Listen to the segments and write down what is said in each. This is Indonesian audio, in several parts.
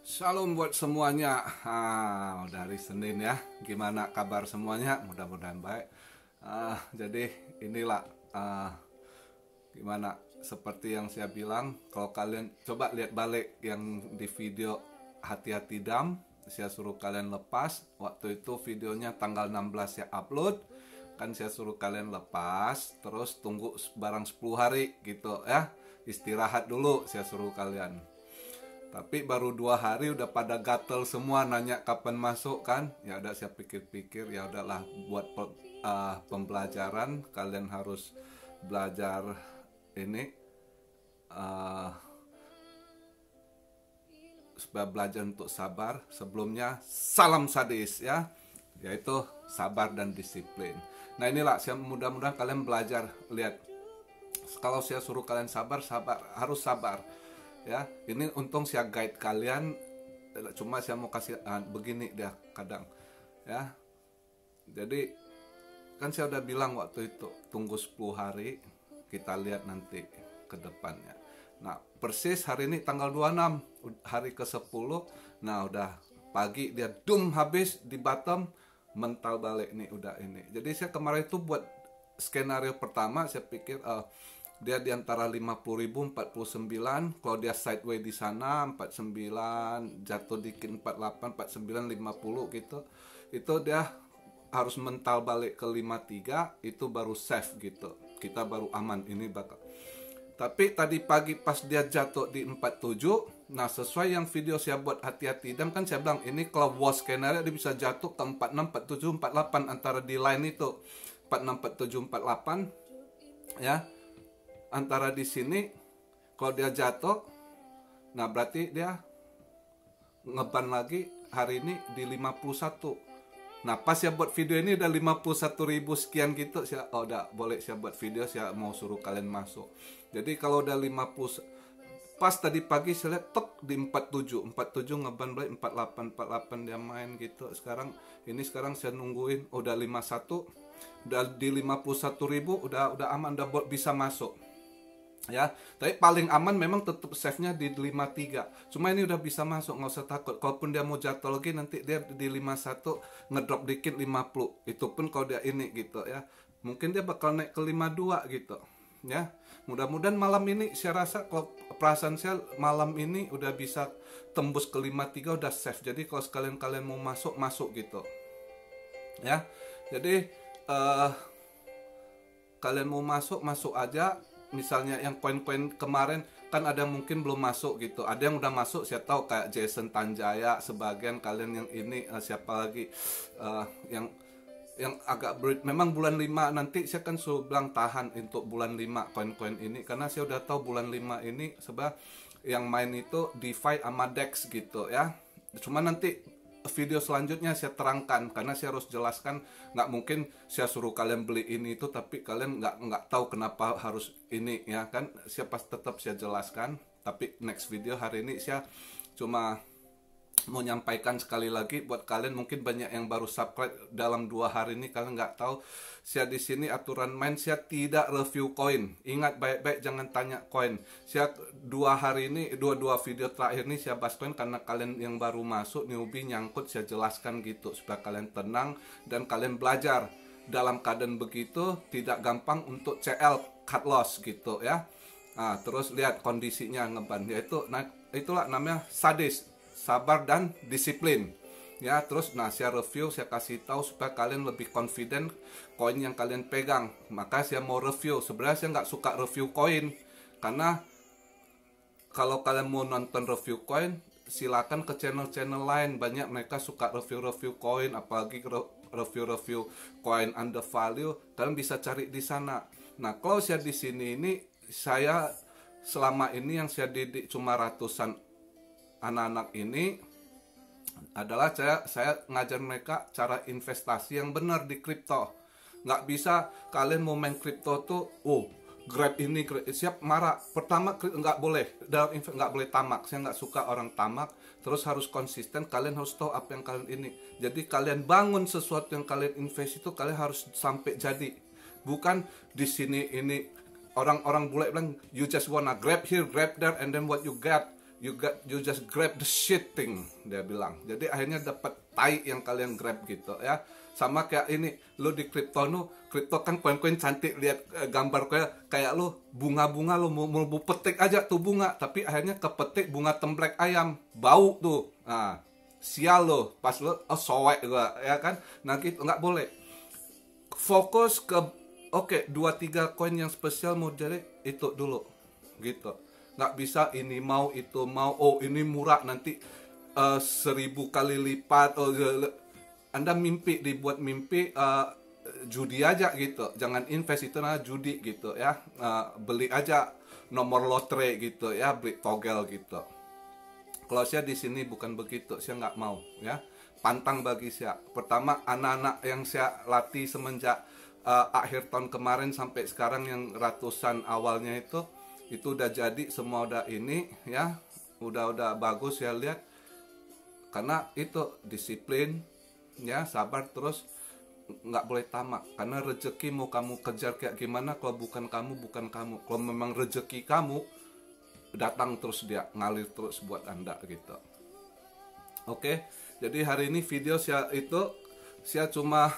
Shalom buat semuanya. Dari Senin ya. Gimana kabar semuanya? Mudah-mudahan baik. Jadi inilah gimana seperti yang saya bilang, kalau kalian coba lihat balik yang di video hati-hati dam, saya suruh kalian lepas. Waktu itu videonya tanggal 16 saya upload. Kan saya suruh kalian lepas, terus tunggu barang 10 hari gitu ya. Istirahat dulu saya suruh kalian. Tapi baru 2 hari udah pada gatel semua nanya kapan masuk kan. Ya udah saya pikir-pikir, ya udahlah buat pembelajaran, kalian harus belajar ini supaya belajar untuk sabar. Sebelumnya salam sadis ya, yaitu sabar dan disiplin. Nah inilah, mudah-mudahan kalian belajar. Lihat, kalau saya suruh kalian sabar, harus sabar ya. Ini untung saya guide kalian, cuma saya mau kasih begini dia kadang ya. Jadi kan saya udah bilang waktu itu tunggu 10 hari, kita lihat nanti ke depannya. Nah persis hari ini tanggal 26, hari ke-10. Nah udah pagi dia habis di bottom, mental balik nih udah ini. Jadi saya kemarin itu buat skenario pertama, saya pikir dia di antara 50.000 49, kalau dia sideways di sana 49, jatuh dikit 48, 49, 50 gitu. Itu dia harus mental balik ke 53, itu baru safe gitu. Kita baru aman ini bakal. Tapi tadi pagi pas dia jatuh di 47, nah sesuai yang video saya buat hati-hati dan kan saya bilang ini kalau worst skenario dia bisa jatuh ke 46, 47, 48 antara di line itu 46, 47, 48 ya. Antara di sini kalau dia jatuh, nah berarti dia ngeban lagi hari ini di 51. Nah pas saya buat video ini udah 51.000 sekian gitu, saya udah boleh saya buat video, saya mau suruh kalian masuk. Jadi kalau udah 50, pas tadi pagi saya lihat tek di 47 ngeban balik 48 dia main gitu. Sekarang saya nungguin udah 51, udah di 51.000, udah aman, udah bisa masuk ya. Tapi paling aman memang tetap save-nya di 53. Cuma ini udah bisa masuk, nggak usah takut. Kalaupun dia mau jatuh lagi nanti dia di 51, ngedrop dikit 50. Itu pun kalau dia ini gitu ya. Mungkin dia bakal naik ke 52 gitu ya. Mudah-mudahan malam ini saya rasa, kalau perasaan saya malam ini udah bisa tembus ke 53, udah safe. Jadi kalau kalian mau masuk gitu ya. Jadi kalian mau masuk aja. Misalnya yang koin-koin kemarin kan ada yang mungkin belum masuk gitu, ada yang udah masuk saya tahu, kayak Jason Tanjaya, sebagian kalian yang ini siapa lagi yang agak berit. Memang bulan 5 nanti saya kan suruh bilang tahan untuk bulan 5 koin-koin ini, karena saya udah tahu bulan 5 ini sebab yang main itu DeFi sama DEX gitu ya. Cuma nanti video selanjutnya saya terangkan, karena saya harus jelaskan. Nggak mungkin saya suruh kalian beli ini itu tapi kalian nggak tahu kenapa harus ini ya kan. Saya tetap saya jelaskan. Tapi next video, hari ini saya cuma mau nyampaikan sekali lagi buat kalian. Mungkin banyak yang baru subscribe dalam 2 hari ini, kalian nggak tahu. Saya di sini aturan main, saya tidak review koin. Ingat baik-baik, jangan tanya koin. Saya 2 hari ini, dua video terakhir ini saya bahas koin karena kalian yang baru masuk, newbie nyangkut, saya jelaskan gitu supaya kalian tenang dan kalian belajar. Dalam keadaan begitu tidak gampang untuk CL cut loss gitu ya. Nah, terus lihat kondisinya ngeban, yaitu itulah namanya sadis, sabar dan disiplin ya. Terus saya review, saya kasih tahu supaya kalian lebih confident koin yang kalian pegang. Maka saya mau review. Sebenarnya saya nggak suka review koin, karena kalau kalian mau nonton review koin silakan ke channel-channel lain, banyak mereka suka review koin, apalagi review koin under value, kalian bisa cari di sana. Nah kalau saya di sini ini, saya selama ini yang saya didik cuma ratusan anak-anak ini adalah saya ngajar mereka cara investasi yang benar di kripto. Nggak bisa kalian mau main kripto tuh grab ini siap marah. Pertama nggak boleh, dalam nggak boleh tamak. Saya nggak suka orang tamak. Terus harus konsisten, kalian harus tahu apa yang kalian ini. Jadi kalian bangun sesuatu yang kalian invest itu, kalian harus sampai jadi. Bukan di sini ini orang bule bilang you just wanna grab here, grab there, and then what you get you just grab the shit thing, dia bilang. Jadi akhirnya dapat tai yang kalian grab gitu ya. Sama kayak ini, lu di kripto kan koin-koin cantik, lihat gambar kayak lu bunga-bunga, lu mau petik aja tuh bunga, tapi akhirnya kepetik bunga templek ayam, bau tuh. Nah, sial lo, pas lo sowek gua ya kan. Nah gitu nggak boleh. Fokus ke oke, 2-3 koin yang spesial mau jadi itu dulu gitu. Nggak bisa ini mau itu mau, oh ini murah nanti 1000 kali lipat. Anda mimpi, dibuat mimpi, judi aja gitu. Jangan invest, itu nah judi gitu ya. Beli aja nomor lotre gitu ya, beli togel gitu. Kalau saya di sini bukan begitu, saya nggak mau ya. Pantang bagi saya. Pertama, anak-anak yang saya latih semenjak akhir tahun kemarin sampai sekarang yang ratusan awalnya itu udah jadi semua, udah ini ya, udah bagus ya lihat. Karena itu disiplin ya, sabar, terus nggak boleh tamak. Karena rezeki mau kamu kejar kayak gimana, kalau bukan kamu. Kalau memang rezeki kamu, datang terus, dia ngalir terus buat Anda gitu. Oke, jadi hari ini video saya cuma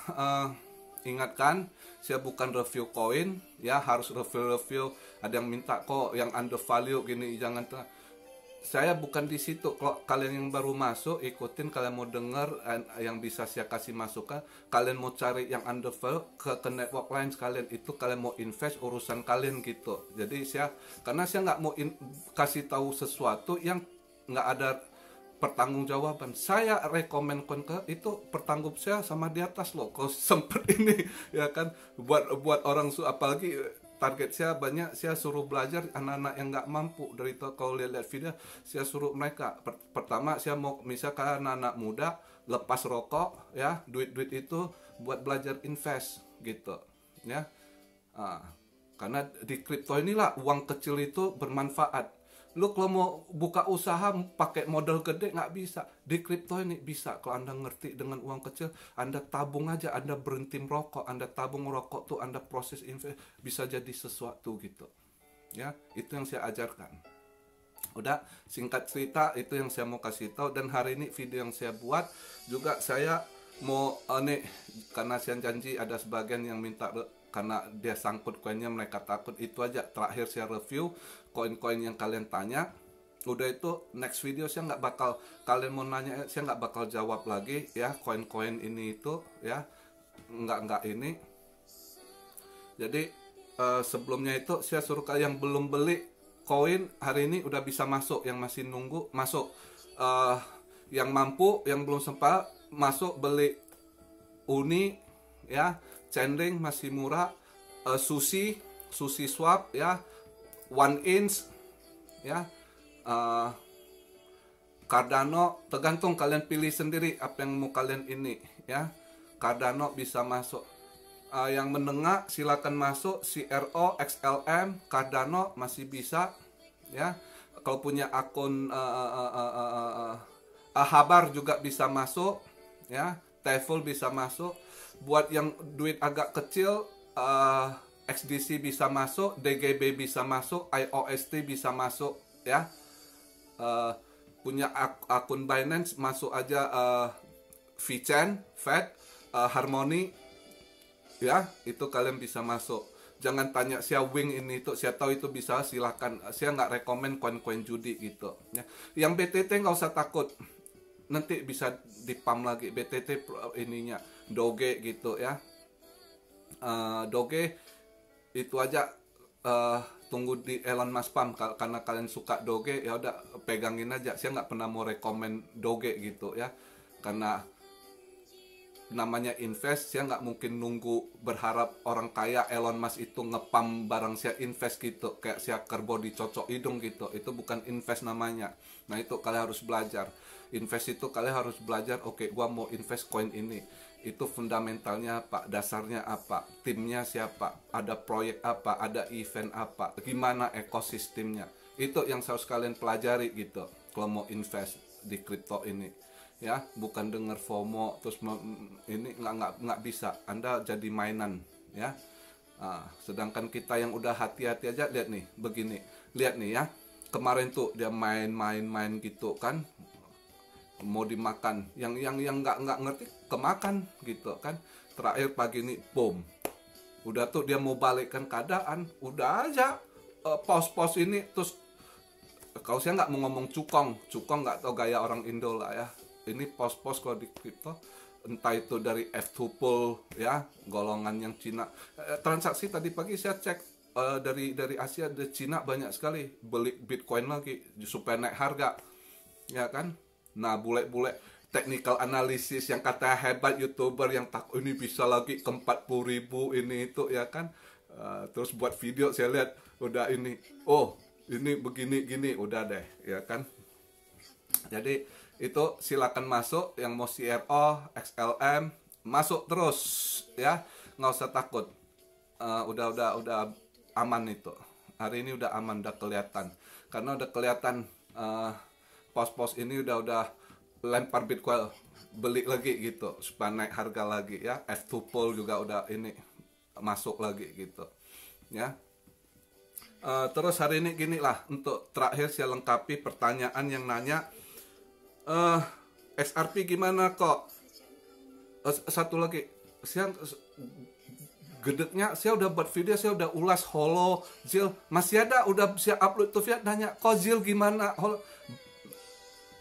ingatkan, saya bukan review koin ya, harus review. Ada yang minta kok yang undervalue gini, jangan. Saya bukan di situ. Kalau kalian yang baru masuk, ikutin. Kalian mau dengar yang bisa saya kasih masukan, kalian mau cari yang undervalue ke network lain sekalian, itu kalian mau invest, urusan kalian gitu. Jadi karena saya nggak mau kasih tahu sesuatu yang nggak ada pertanggungjawaban. Saya rekomen ke itu pertanggung saya sama di atas loh. Kalau sempet ini ya kan, buat orang apalagi target saya banyak, saya suruh belajar anak-anak yang nggak mampu. Dari itu kalau lihat video, saya suruh mereka pertama, saya mau misalkan anak-anak muda lepas rokok ya, duit itu buat belajar invest gitu ya. Karena di kripto inilah uang kecil itu bermanfaat. Lu kalau mau buka usaha pakai modal gede nggak bisa. Di kripto ini bisa. Kalau Anda ngerti dengan uang kecil, Anda tabung aja, Anda berhenti merokok, Anda tabung merokok tuh, Anda proses invest, bisa jadi sesuatu gitu. Ya, itu yang saya ajarkan. Udah, singkat cerita itu yang saya mau kasih tahu. Dan hari ini video yang saya buat juga, saya mau karena saya janji ada sebagian yang minta, karena dia sangkut koinnya, mereka takut. Itu aja terakhir saya review koin-koin yang kalian tanya. Udah, itu next video saya nggak bakal, kalian mau nanya saya nggak bakal jawab lagi ya, koin-koin ini itu ya, nggak ini. Jadi sebelumnya itu saya suruh kalian yang belum beli koin hari ini udah bisa masuk, yang masih nunggu masuk, yang mampu, yang belum sempat masuk beli Uni ya, Chainlink masih murah, Sushi Swap ya, 1 inch ya, Cardano, tergantung kalian pilih sendiri apa yang mau kalian ini ya. Cardano bisa masuk. Yang menengah silakan masuk, CRO, XLM, Cardano masih bisa ya. Kalau punya akun Habar juga bisa masuk ya, TEFL bisa masuk. Buat yang duit agak kecil, XDC bisa masuk, DGB bisa masuk, IOST bisa masuk ya. Punya akun Binance masuk aja, VChain, Fed, Harmony ya, itu kalian bisa masuk. Jangan tanya saya Wing ini itu, saya tahu itu bisa, silahkan. Saya nggak rekomen koin-koin judi gitu ya. Yang BTT nggak usah takut, nanti bisa dipam lagi BTT ininya, Doge gitu ya. Doge itu aja, tunggu di Elon Musk pump. Karena kalian suka Doge, ya udah pegangin aja. Saya nggak pernah mau rekomen Doge gitu ya, karena namanya invest. Saya nggak mungkin nunggu berharap orang kaya Elon Musk itu ngepam barang saya invest gitu, kayak saya kerbau dicocok hidung gitu. Itu bukan invest namanya. Nah itu kalian harus belajar. Invest itu kalian harus belajar, oke, gua mau invest koin ini, itu fundamentalnya apa, dasarnya apa, timnya siapa, ada proyek apa, ada event apa, gimana ekosistemnya. Itu yang harus kalian pelajari gitu kalau mau invest di kripto ini ya. Bukan dengar FOMO terus ini nggak bisa, Anda jadi mainan ya. Sedangkan kita yang udah hati-hati aja, lihat nih begini, lihat nih ya, kemarin tuh dia main gitu kan, mau dimakan, yang nggak ngerti kemakan gitu kan. Terakhir pagi ini boom, udah tuh dia mau balikkan keadaan, udah aja pos-pos ini. Terus kalau saya nggak mau ngomong cukong nggak tau gaya orang Indo lah ya. Ini pos-pos kalau di kripto, entah itu dari F2Pool ya, golongan yang Cina. Transaksi tadi pagi saya cek, dari Asia, dari Cina banyak sekali beli Bitcoin lagi supaya naik harga, ya kan. Nah, bule-bule technical analysis yang katanya hebat, YouTuber yang tak ini bisa lagi ke 40.000 ini itu ya kan. Terus buat video saya lihat udah ini, oh ini begini gini, udah deh ya kan. Jadi itu silakan masuk, yang mau CRO, XLM masuk terus ya, nggak usah takut. Udah aman itu. Hari ini udah aman, udah kelihatan. Karena udah kelihatan pos-pos ini udah lempar Bitcoin, beli lagi gitu supaya naik harga lagi ya. F2Pool juga udah ini masuk lagi gitu ya. Terus hari ini gini lah, untuk terakhir saya lengkapi pertanyaan yang nanya, XRP gimana kok. Satu lagi, saya gedeknya, saya udah buat video, saya udah ulas Holo, Zil masih ada, udah saya upload tuh, nanya kok Zil gimana Holo.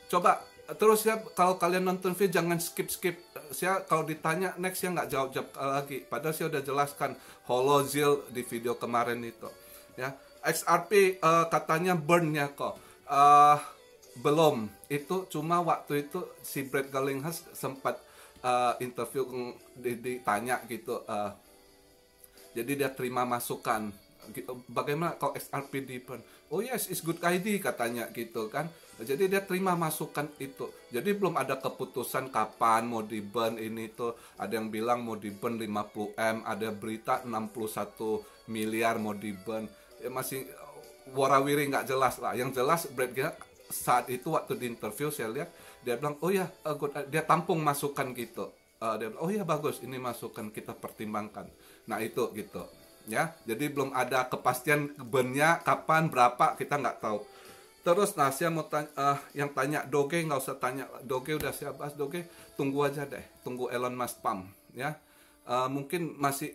Coba terus ya, kalau kalian nonton video jangan skip. Saya kalau ditanya next saya nggak jawab lagi, padahal saya udah jelaskan Holo, Zil di video kemarin itu ya. XRP katanya burnnya kok, belum. Itu cuma waktu itu si Brett Garlinghouse sempat interview, ditanya gitu, jadi dia terima masukan, bagaimana kalau XRP di burn. Oh yes, it's good idea katanya gitu kan. Jadi dia terima masukan itu. Jadi belum ada keputusan kapan mau di burn ini tuh. Ada yang bilang mau di burn 50M, ada berita 61 miliar mau di burn. Ya masih warawiri, nggak jelas lah. Yang jelas Brett saat itu waktu di interview saya lihat dia bilang, oh ya, dia tampung masukan gitu. Dia bilang, oh ya bagus, ini masukan, kita pertimbangkan. Nah itu gitu ya. Jadi belum ada kepastian burnnya kapan, berapa, kita nggak tahu. Terus nah saya mau tanya, yang tanya Doge nggak usah tanya, Doge udah saya bahas. Doge tunggu aja deh, tunggu Elon Musk pump ya. Mungkin masih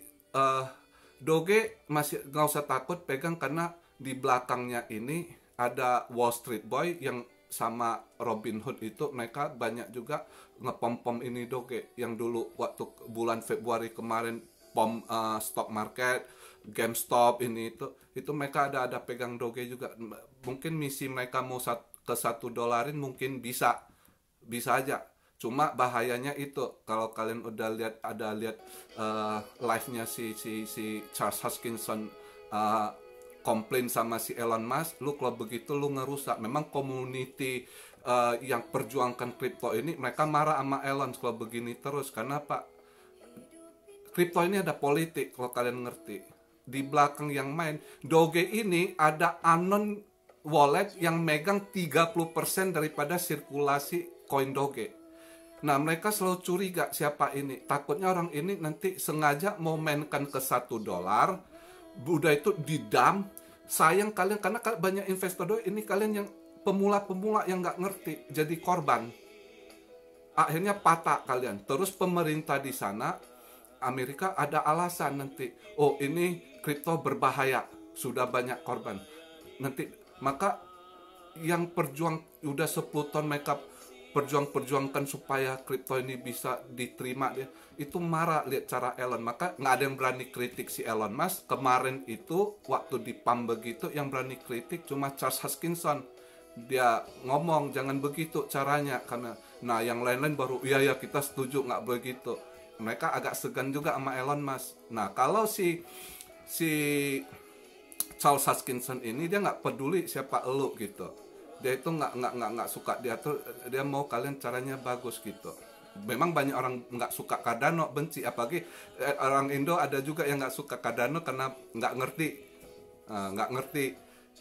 Doge masih nggak usah takut pegang, karena di belakangnya ini ada Wall Street Boy yang sama Robin Hood itu, mereka banyak juga ngepom-pom ini Doge. Yang dulu waktu bulan Februari kemarin pom stock market, GameStop ini itu mereka ada pegang Doge juga. Mungkin misi mereka mau ke $1 mungkin bisa aja. Cuma bahayanya itu, kalau kalian udah lihat live-nya si Charles Hoskinson komplain sama si Elon Musk, lu kalau begitu lu ngerusak. Memang community yang perjuangkan kripto ini, mereka marah sama Elon kalau begini terus. Karena Pak, kripto ini ada politik kalau kalian ngerti. Di belakang yang main Doge ini ada anon wallet yang megang 30% daripada sirkulasi koin Doge. Nah mereka selalu curiga siapa ini. Takutnya orang ini nanti sengaja mau mainkan ke $1, udah itu didam. Sayang kalian, karena banyak investor Doge ini, kalian yang pemula yang nggak ngerti jadi korban, akhirnya patah kalian. Terus pemerintah di sana Amerika ada alasan nanti, oh ini kripto berbahaya, sudah banyak korban nanti. Maka yang udah 10 tahun mereka perjuangkan supaya kripto ini bisa diterima, dia itu marah lihat cara Elon. Maka nggak ada yang berani kritik si Elon Musk kemarin itu waktu di pump begitu. Yang berani kritik cuma Charles Hoskinson, dia ngomong jangan begitu caranya, karena nah yang lain-lain baru iya kita setuju, nggak begitu. Mereka agak segan juga sama Elon Musk. Nah kalau si Charles Hoskinson ini, dia nggak peduli siapa elu gitu. Dia itu nggak suka, dia mau kalian caranya bagus gitu. Memang banyak orang nggak suka Cardano, benci, apalagi orang Indo ada juga yang nggak suka Cardano karena nggak ngerti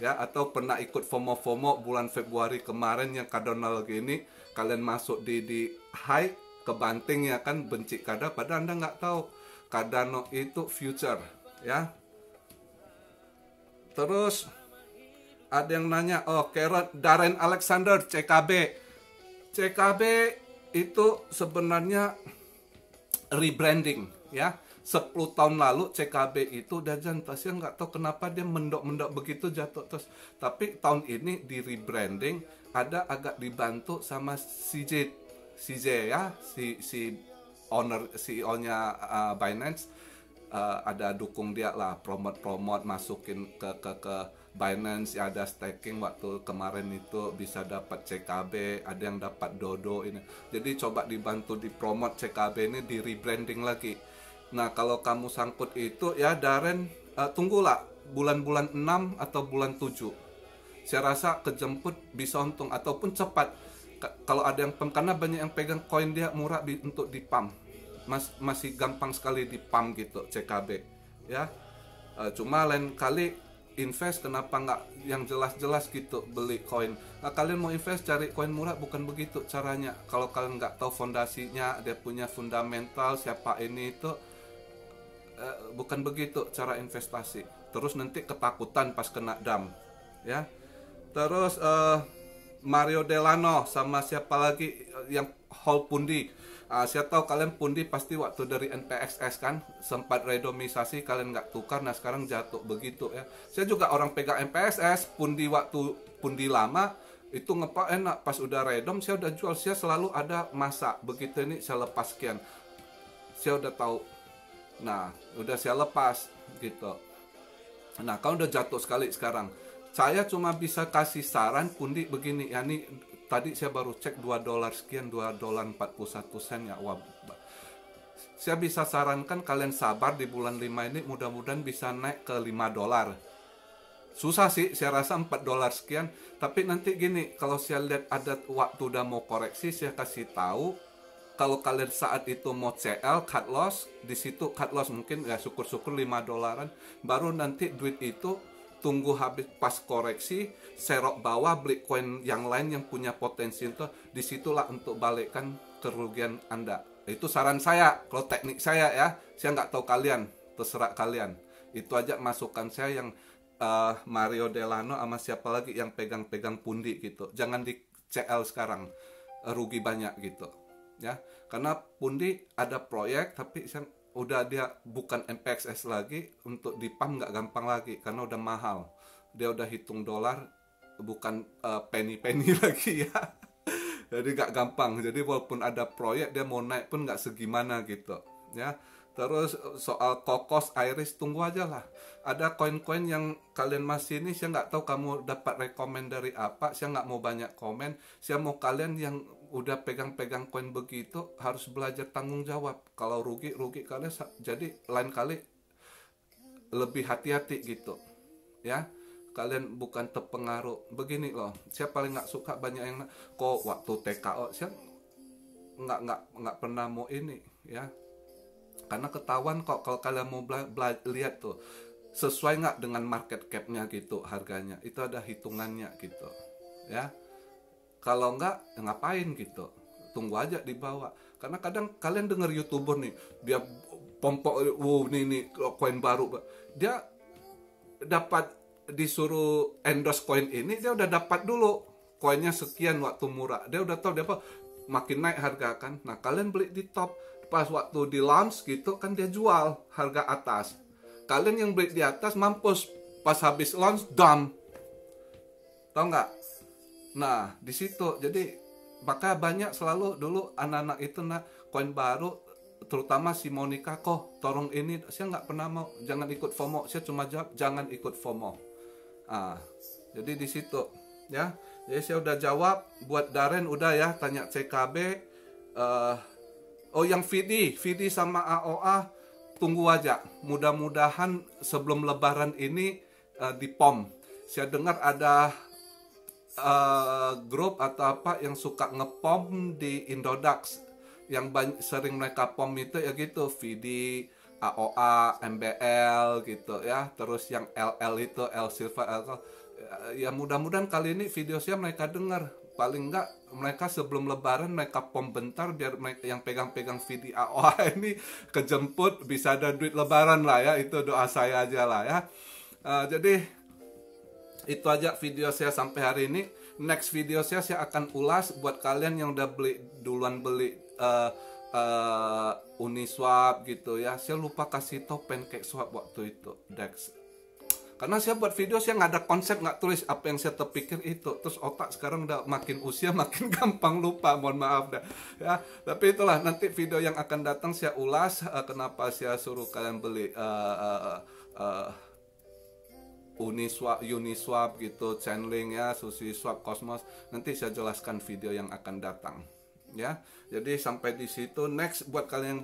ya, atau pernah ikut FOMO bulan Februari kemarin yang Cardano lagi ini, kalian masuk di high kebanting ya kan, benci Cardano, padahal Anda nggak tahu Cardano itu future ya. Terus Ada yang nanya, oh Darren Alexander CKB. CKB itu sebenarnya rebranding ya. 10 tahun lalu CKB itu Dajan Tasya nggak tahu kenapa dia mendok-mendok begitu jatuh terus. Tapi tahun ini di rebranding, ada agak dibantu sama CJ ya, si owner CEO-nya Binance. Ada dukung dia lah, promote masukin ke Binance ya, ada staking waktu kemarin itu bisa dapat CKB, ada yang dapat Dodo ini. Jadi coba dibantu dipromot CKB ini, di rebranding lagi. Nah, kalau kamu sangkut itu ya Darren, tunggulah bulan-bulan 6 atau bulan 7. Saya rasa kejemput bisa untung ataupun cepat. Kalau ada yang karena banyak yang pegang koin dia murah untuk di pump. Masih gampang sekali di pump gitu CKB ya. Cuma lain kali invest kenapa nggak yang jelas-jelas gitu beli koin. Nah, kalian mau invest cari koin murah bukan begitu caranya. Kalau kalian nggak tahu fondasinya, dia punya fundamental siapa ini itu, bukan begitu cara investasi. Terus nanti ketakutan pas kena dam ya. Terus Mario Delano sama siapa lagi yang hold pundi. Saya tahu kalian pundi pasti waktu dari NPXS kan sempat redomisasi, kalian nggak tukar, nah sekarang jatuh begitu ya. Saya juga orang pegang NPXS pundi waktu pundi lama itu ngepak enak, pas udah redom saya udah jual, saya selalu ada masa begitu ini saya lepas sekian, saya udah tahu, nah udah saya lepas gitu. Nah kalau udah jatuh sekali sekarang, saya cuma bisa kasih saran pundi begini ya, nih tadi saya baru cek $2 sekian, $2.41 ya. Wah, saya bisa sarankan kalian sabar di bulan 5 ini, mudah-mudahan bisa naik ke $5. Susah sih, saya rasa $4 sekian. Tapi nanti gini, kalau saya lihat ada waktu udah mau koreksi, saya kasih tahu. Kalau kalian saat itu mau CL, cut loss, di situ cut loss mungkin ya syukur-syukur $5. Baru nanti duit itu tunggu habis pas koreksi, serok bawah beli koin yang lain yang punya potensi itu, disitulah untuk balikkan kerugian Anda. Itu saran saya, kalau teknik saya ya, saya nggak tahu kalian, terserah kalian. Itu aja masukan saya yang Mario Delano sama siapa lagi yang pegang-pegang pundi gitu. Jangan di CL sekarang, rugi banyak gitu. Ya, karena pundi ada proyek tapi udah dia bukan MPXS lagi, untuk di pump nggak gampang lagi karena udah mahal, dia udah hitung dolar bukan penny lagi ya. Jadi nggak gampang, jadi walaupun ada proyek dia mau naik pun nggak segimana gitu ya. Terus soal Kokos, Iris, tunggu aja lah. Ada koin-koin yang kalian masih ini, saya nggak tahu kamu dapat rekomend dari apa, saya nggak mau banyak komen, saya mau kalian yang udah pegang-pegang koin begitu harus belajar tanggung jawab. Kalau rugi kalian, jadi lain kali lebih hati-hati gitu ya. Kalian bukan terpengaruh begini loh. Saya paling nggak suka banyak yang kok waktu TKO saya nggak pernah mau ini ya, karena ketahuan kok kalau kalian mau lihat tuh sesuai nggak dengan market capnya gitu harganya, itu ada hitungannya gitu ya. Kalau nggak, ngapain gitu, tunggu aja di bawah. Karena kadang kalian dengar YouTuber nih, dia pompok, wow nih koin baru, dia dapat disuruh endorse koin ini, dia udah dapat dulu koinnya sekian waktu murah, dia udah tahu dia apa makin naik harga kan. Nah kalian beli di top, pas waktu di launch gitu kan dia jual harga atas. Kalian yang beli di atas mampus, pas habis launch dump, tahu nggak? Nah, di situ jadi maka banyak selalu dulu anak-anak itu koin baru, terutama si Monica, kok tolong ini, saya nggak pernah mau, jangan ikut FOMO, saya cuma jawab jangan ikut FOMO. Jadi di situ ya. Jadi saya udah jawab buat Darren, udah ya, tanya CKB. Oh yang VD sama AOA tunggu aja, mudah-mudahan sebelum lebaran ini di POM. Saya dengar ada grup atau apa yang suka ngepom di Indodax, yang sering mereka pom itu ya gitu, VD, AOA, MBL gitu ya. Terus yang LL itu, L Silva, L, ya mudah-mudahan kali ini video saya mereka dengar. Paling enggak mereka sebelum lebaran mereka pom bentar, biar mereka yang pegang-pegang VD, AOA ini kejemput, bisa ada duit lebaran lah ya. Itu doa saya aja lah ya. Jadi Itu aja video saya sampai hari ini. Next video saya akan ulas buat kalian yang udah beli Uniswap gitu ya. Saya lupa kasih tau Pancake Swap waktu itu, Dex. Karena saya buat video, saya nggak ada konsep, nggak tulis apa yang saya terpikir itu. Terus otak sekarang udah makin usia makin gampang lupa, mohon maaf dah ya. Tapi itulah, nanti video yang akan datang saya ulas kenapa saya suruh kalian beli Uniswap gitu, Chainlink ya, SushiSwap, Cosmos. Nanti saya jelaskan video yang akan datang ya. Jadi sampai di situ. Next, buat kalian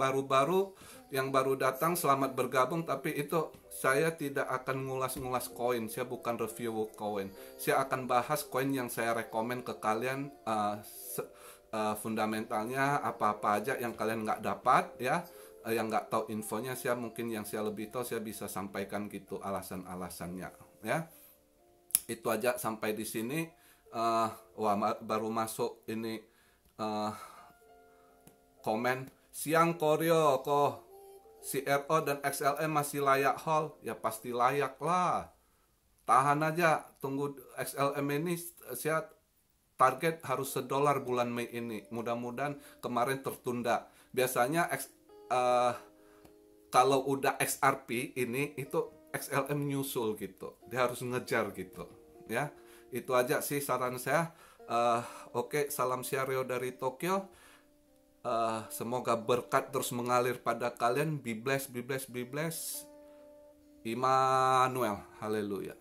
yang baru datang, selamat bergabung. Tapi itu saya tidak akan ngulas-ngulas koin, saya bukan review koin. Saya akan bahas koin yang saya rekomen ke kalian, fundamentalnya apa-apa aja yang kalian nggak dapat ya, yang nggak tahu infonya. Saya mungkin yang saya lebih tahu, saya bisa sampaikan gitu alasan-alasannya ya. Itu aja sampai di sini. Baru masuk ini komen, siang Koryo, kok CRO dan XLM masih layak hold? Ya pasti layak lah, tahan aja, tunggu XLM ini. Saya target harus $1 bulan Mei ini, mudah-mudahan. Kemarin tertunda. Biasanya kalau udah XRP ini, itu XLM nyusul gitu, dia harus ngejar gitu ya. Itu aja sih saran saya. Oke, salam Syaryo dari Tokyo. Semoga berkat terus mengalir pada kalian. Be blessed, be blessed, be blessed. Immanuel, haleluya.